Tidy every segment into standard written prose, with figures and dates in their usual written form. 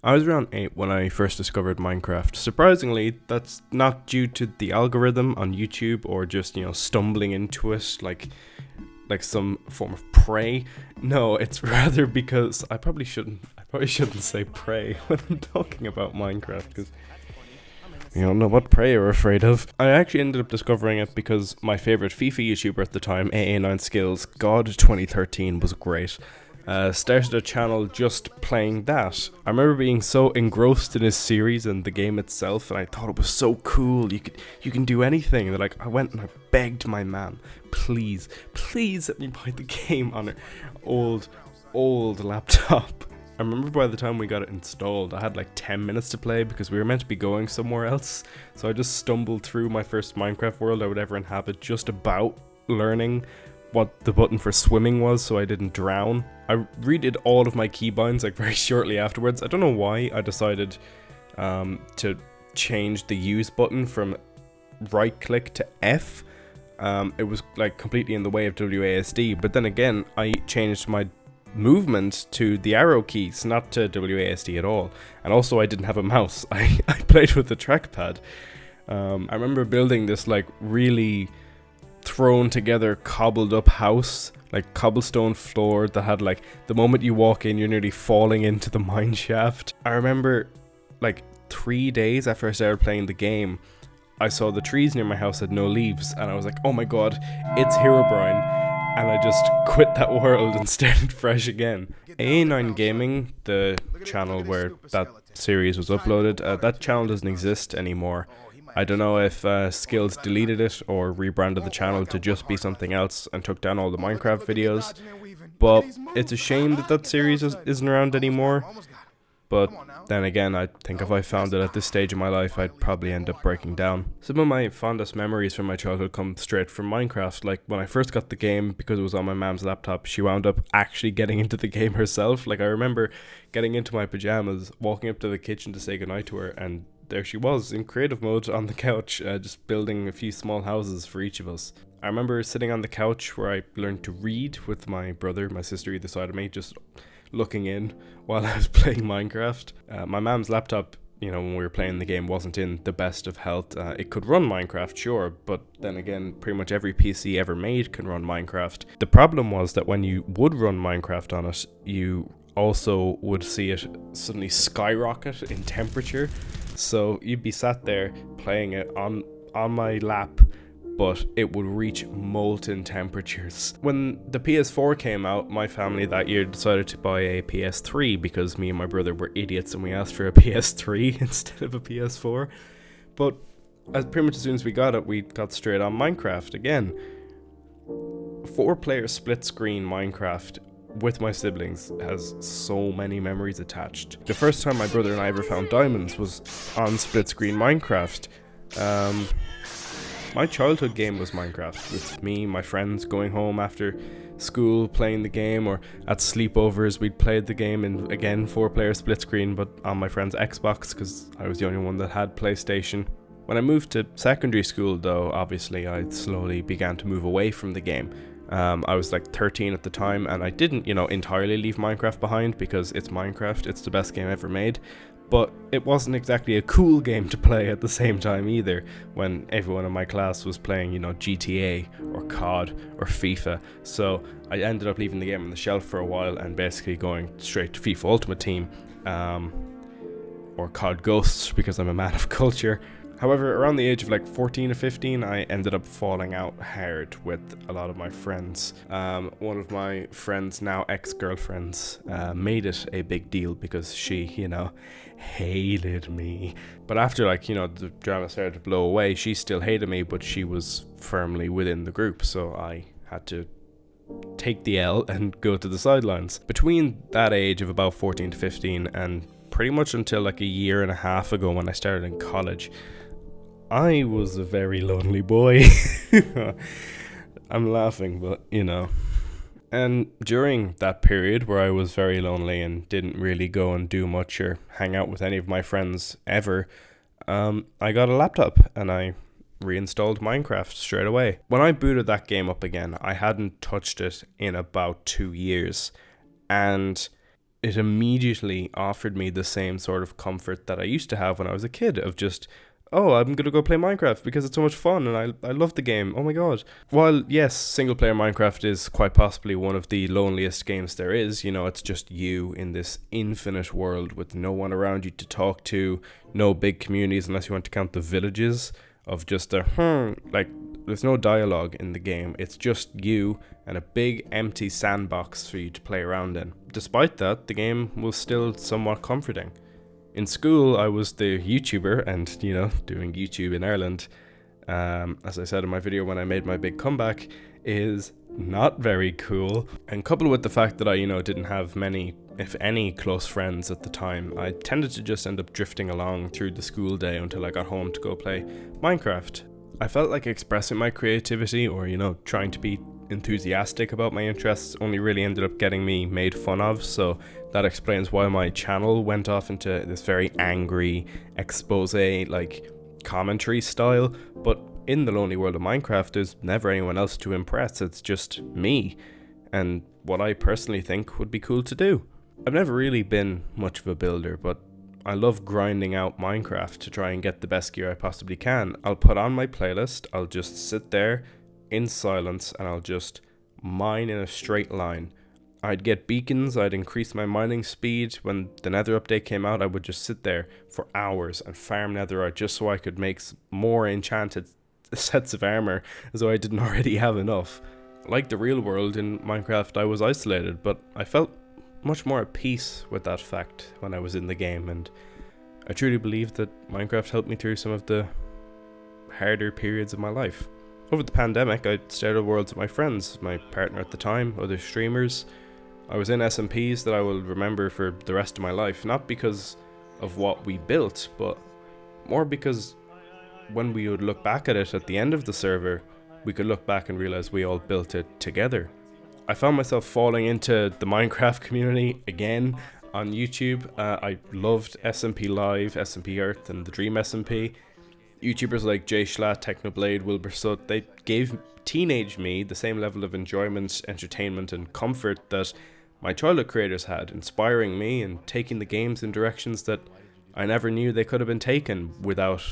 I was around 8 when I first discovered Minecraft. Surprisingly, that's not due to the algorithm on YouTube or just, stumbling into it like some form of prey. No, it's rather because I probably shouldn't say prey when I'm talking about Minecraft, because you don't know what prey you're afraid of. I actually ended up discovering it because my favorite FIFA YouTuber at the time, AA9Skills, God 2013, was great. Started a channel just playing that. I remember being so engrossed in his series and the game itself, and I thought it was so cool. You can do anything. And I went and I begged my man, please let me buy the game on an old laptop. I remember by the time we got it installed, I had like 10 minutes to play because we were meant to be going somewhere else. So I just stumbled through my first Minecraft world I would ever inhabit, just about learning what the button for swimming was so I didn't drown. I redid all of my keybinds like very shortly afterwards. I don't know why I decided to change the use button from right click to F. It was like completely in the way of WASD, but then again I changed my movement to the arrow keys, not to WASD at all. And also I didn't have a mouse. I played with the trackpad. I remember building this like really thrown together cobbled up house, like cobblestone floor that had like, the moment you walk in you're nearly falling into the mine shaft. I remember like 3 days after I started playing the game, I saw the trees near my house had no leaves and I was like, oh my god, it's Herobrine. And I just quit that world and started fresh again. A9 Gaming, the channel where that series was uploaded, that channel doesn't exist anymore. I don't know if Skills deleted it or rebranded the channel to just be something else and took down all the Minecraft videos. But it's a shame that that series isn't around anymore. But then again, I think if I found it at this stage of my life, I'd probably end up breaking down. Some of my fondest memories from my childhood come straight from Minecraft. Like when I first got the game, because it was on my mom's laptop, she wound up actually getting into the game herself. Like I remember getting into my pajamas, walking up to the kitchen to say goodnight to her, and there she was in creative mode on the couch, just building a few small houses for each of us. I remember sitting on the couch where I learned to read with my brother, my sister either side of me, just looking in while I was playing Minecraft. My mom's laptop, when we were playing the game, wasn't in the best of health. It could run Minecraft, sure, but then again, pretty much every PC ever made can run Minecraft. The problem was that when you would run Minecraft on it, you also would see it suddenly skyrocket in temperature. So you'd be sat there playing it on my lap, but it would reach molten temperatures. When the PS4 came out, my family that year decided to buy a PS3 because me and my brother were idiots and we asked for a PS3 instead of a PS4. But pretty much as soon as we got it, we got straight on Minecraft again. 4-player split screen Minecraft with my siblings has so many memories attached. The first time my brother and I ever found diamonds was on split screen Minecraft. My childhood game was Minecraft, with me, my friends going home after school playing the game, or at sleepovers we'd played the game in, again, 4-player split screen, but on my friend's Xbox because I was the only one that had PlayStation. When I moved to secondary school though, obviously I slowly began to move away from the game. I was like 13 at the time, and I didn't, entirely leave Minecraft behind because it's Minecraft, it's the best game ever made. But it wasn't exactly a cool game to play at the same time either, when everyone in my class was playing, GTA or COD or FIFA. So I ended up leaving the game on the shelf for a while and basically going straight to FIFA Ultimate Team, or COD Ghosts because I'm a man of culture. However, around the age of like 14 or 15, I ended up falling out hard with a lot of my friends. One of my friends, now ex-girlfriends, made it a big deal because she, hated me. But after the drama started to blow away, she still hated me, but she was firmly within the group, so I had to take the L and go to the sidelines. Between that age of about 14 to 15 and pretty much until like a year and a half ago when I started in college, I was a very lonely boy. I'm laughing, but And during that period where I was very lonely and didn't really go and do much or hang out with any of my friends ever, I got a laptop and I reinstalled Minecraft straight away. When I booted that game up again, I hadn't touched it in about 2 years. And it immediately offered me the same sort of comfort that I used to have when I was a kid, of just, oh, I'm going to go play Minecraft because it's so much fun and I love the game. Oh my god. While, yes, single player Minecraft is quite possibly one of the loneliest games there is, you know, it's just you in this infinite world with no one around you to talk to, no big communities unless you want to count the villages, of just a, like, there's no dialogue in the game. It's just you and a big empty sandbox for you to play around in. Despite that, the game was still somewhat comforting. In school, I was the YouTuber and, you know, doing YouTube in Ireland, as I said in my video when I made my big comeback, is not very cool. And coupled with the fact that I, you know, didn't have many, if any, close friends at the time, I tended to just end up drifting along through the school day until I got home to go play Minecraft. I felt like expressing my creativity or, you know, trying to be enthusiastic about my interests only really ended up getting me made fun of, so that explains why my channel went off into this very angry expose, like, commentary style. But in the lonely world of Minecraft, there's never anyone else to impress. It's just me and what I personally think would be cool to do. I've never really been much of a builder, but I love grinding out Minecraft to try and get the best gear I possibly can. I'll put on my playlist, I'll just sit there in silence, and I'll just mine in a straight line. I'd get beacons, I'd increase my mining speed. When the nether update came out, I would just sit there for hours and farm netherite just so I could make more enchanted sets of armor, as though I didn't already have enough. Like the real world in Minecraft, I was isolated, but I felt much more at peace with that fact when I was in the game, and I truly believe that Minecraft helped me through some of the harder periods of my life. Over the pandemic, I started worlds with my friends, my partner at the time, other streamers. I was in SMPs that I will remember for the rest of my life, not because of what we built, but more because when we would look back at it at the end of the server, we could look back and realize we all built it together. I found myself falling into the Minecraft community again on YouTube. I loved SMP Live, SMP Earth, and the Dream SMP. YouTubers like jschlatt, Technoblade, Wilbur, Soot, they gave teenage me the same level of enjoyment, entertainment, and comfort that my childhood creators had, inspiring me and taking the games in directions that I never knew they could have been taken without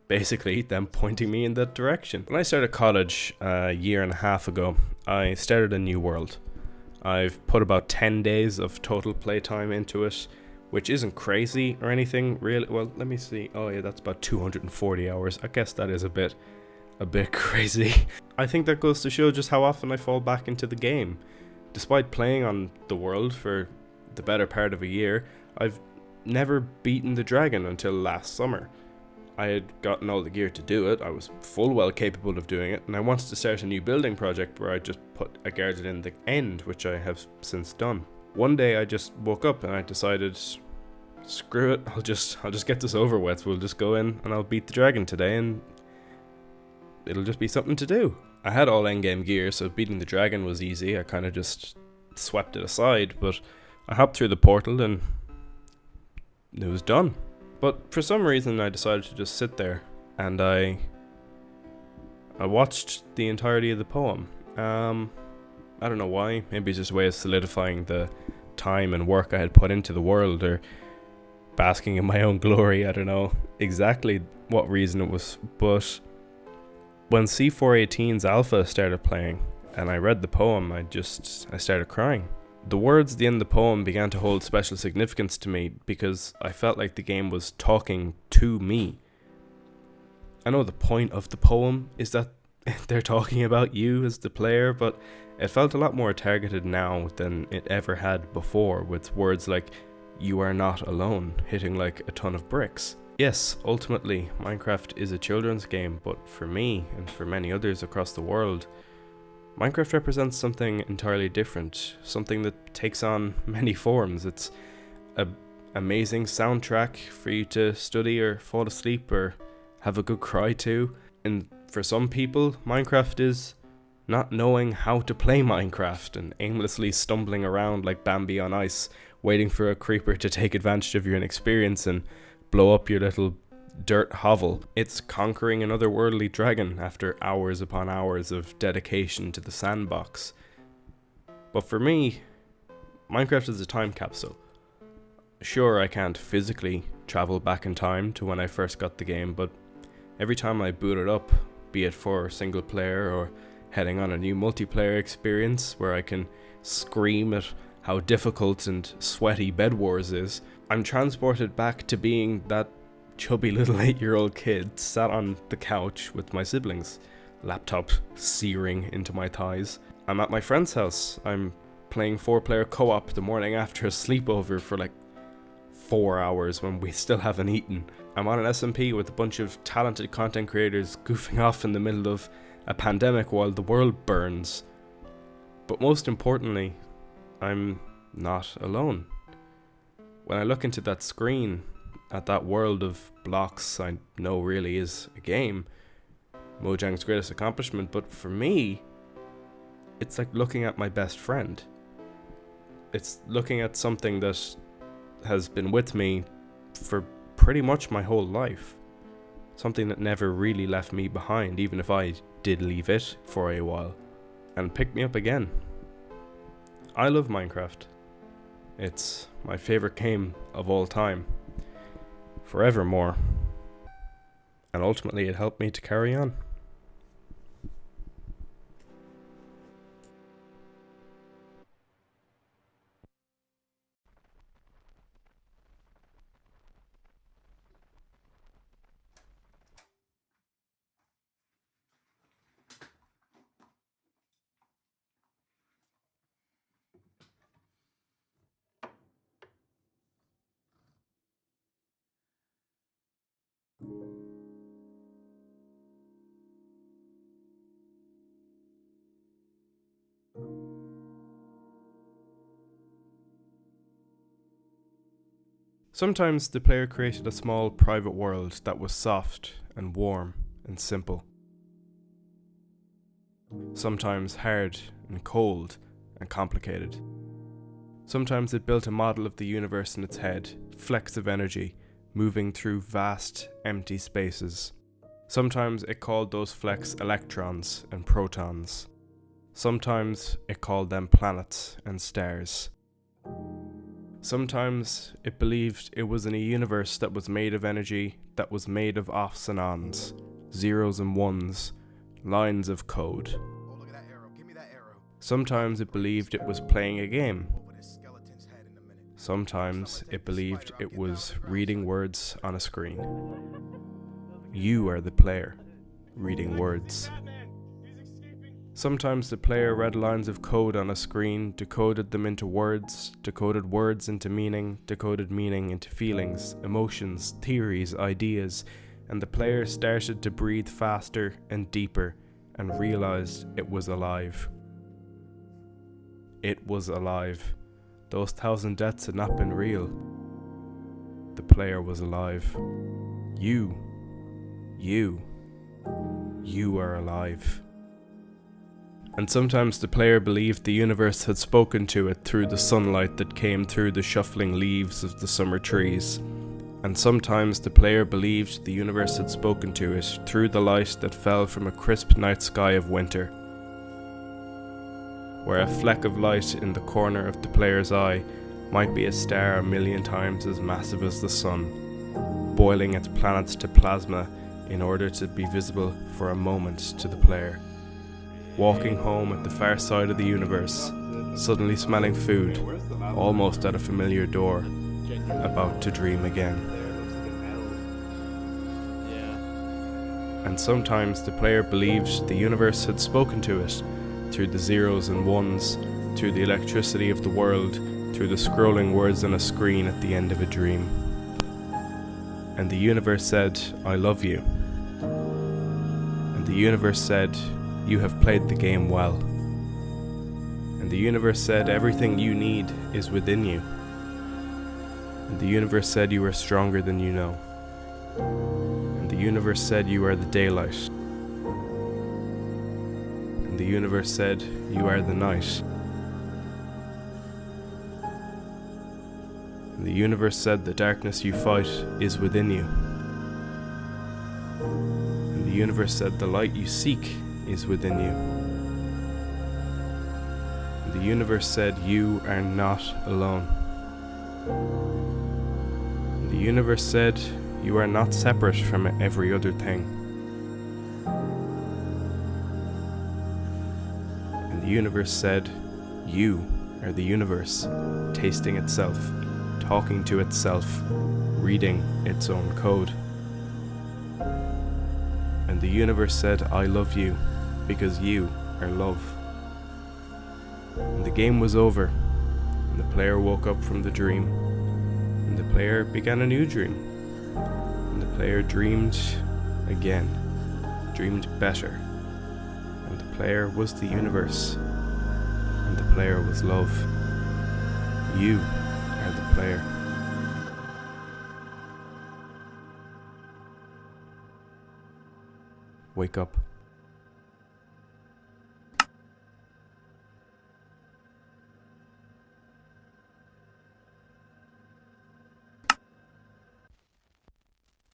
basically them pointing me in that direction. When I started college a year and a half ago, I started a new world. I've put about 10 days of total playtime into it, which isn't crazy or anything really. Well, let me see. Oh yeah, that's about 240 hours. I guess that is a bit crazy. I think that goes to show just how often I fall back into the game. Despite playing on the world for the better part of a year, I've never beaten the dragon until last summer. I had gotten all the gear to do it, I was full well capable of doing it, and I wanted to start a new building project where I just put a garden in the end, which I have since done. One day I just woke up and I decided, screw it, I'll just get this over with. We'll just go in and I'll beat the dragon today and it'll just be something to do. I had all endgame gear, so beating the dragon was easy. I kind of just swept it aside, but I hopped through the portal and it was done. But for some reason I decided to just sit there and I watched the entirety of the poem. I don't know why, maybe it's just a way of solidifying the time and work I had put into the world, or basking in my own glory. I don't know exactly what reason it was, but when C418's alpha started playing and I read the poem, I started crying. The words at the end of the poem began to hold special significance to me because I felt like the game was talking to me. I know the point of the poem is that they're talking about you as the player, but it felt a lot more targeted now than it ever had before, with words like "you are not alone" hitting like a ton of bricks. Yes, ultimately, Minecraft is a children's game, but for me, and for many others across the world, Minecraft represents something entirely different, something that takes on many forms. It's an amazing soundtrack for you to study or fall asleep or have a good cry to. And for some people, Minecraft is not knowing how to play Minecraft and aimlessly stumbling around like Bambi on ice, waiting for a creeper to take advantage of your inexperience and blow up your little dirt hovel. It's conquering an otherworldly dragon after hours upon hours of dedication to the sandbox. But for me, Minecraft is a time capsule. Sure, I can't physically travel back in time to when I first got the game, but every time I boot it up, be it for single player or heading on a new multiplayer experience where I can scream at how difficult and sweaty Bed Wars is, I'm transported back to being that chubby little 8-year-old kid sat on the couch with my siblings, laptop searing into my thighs. I'm at my friend's house. I'm playing 4-player co-op the morning after a sleepover for like 4 hours when we still haven't eaten. I'm on an SMP with a bunch of talented content creators goofing off in the middle of a pandemic while the world burns. But most importantly, I'm not alone. When I look into that screen, at that world of blocks I know really is a game, Mojang's greatest accomplishment, but for me, it's like looking at my best friend. It's looking at something that has been with me for pretty much my whole life. Something that never really left me behind, even if I did leave it for a while, and picked me up again. I love Minecraft. It's my favorite game of all time. Forevermore. And ultimately it helped me to carry on. Sometimes the player created a small private world that was soft and warm and simple. Sometimes hard and cold and complicated. Sometimes it built a model of the universe in its head, flecks of energy, moving through vast, empty spaces. Sometimes it called those flecks electrons and protons. Sometimes it called them planets and stars. Sometimes it believed it was in a universe that was made of energy, that was made of offs and ons, zeros and ones, lines of code. Oh, look at that arrow. Give me that arrow. Sometimes it believed it was playing a game. Sometimes it believed it was reading words on a screen. You are the player, reading words. Sometimes the player read lines of code on a screen, decoded them into words, decoded words into meaning, decoded meaning into feelings, emotions, theories, ideas, and the player started to breathe faster and deeper and realized it was alive. It was alive. Those 1,000 deaths had not been real. The player was alive. You are alive. And sometimes the player believed the universe had spoken to it through the sunlight that came through the shuffling leaves of the summer trees. And sometimes the player believed the universe had spoken to it through the light that fell from a crisp night sky of winter, where a fleck of light in the corner of the player's eye might be a star 1,000,000 times as massive as the sun, boiling its planets to plasma in order to be visible for a moment to the player. Walking home at the far side of the universe, suddenly smelling food, almost at a familiar door, about to dream again. And sometimes the player believed the universe had spoken to it through the zeros and ones, through the electricity of the world, through the scrolling words on a screen at the end of a dream. And the universe said, "I love you." And the universe said, "You have played the game well." And the universe said, "Everything you need is within you." And the universe said, "You are stronger than you know." And the universe said, "You are the daylight." And the universe said, "You are the night." And the universe said, "The darkness you fight is within you." And the universe said, "The light you seek is within you." And the universe said, "You are not alone." The universe said, you are not separate from every other thing. And the universe said, you are the universe, tasting itself, talking to itself, reading its own code. And the universe said, I love you, because you are love. And the game was over, and the player woke up from the dream, and the player began a new dream. And the player dreamed again, dreamed better. And the player was the universe, and the player was love. You are the player. Wake up.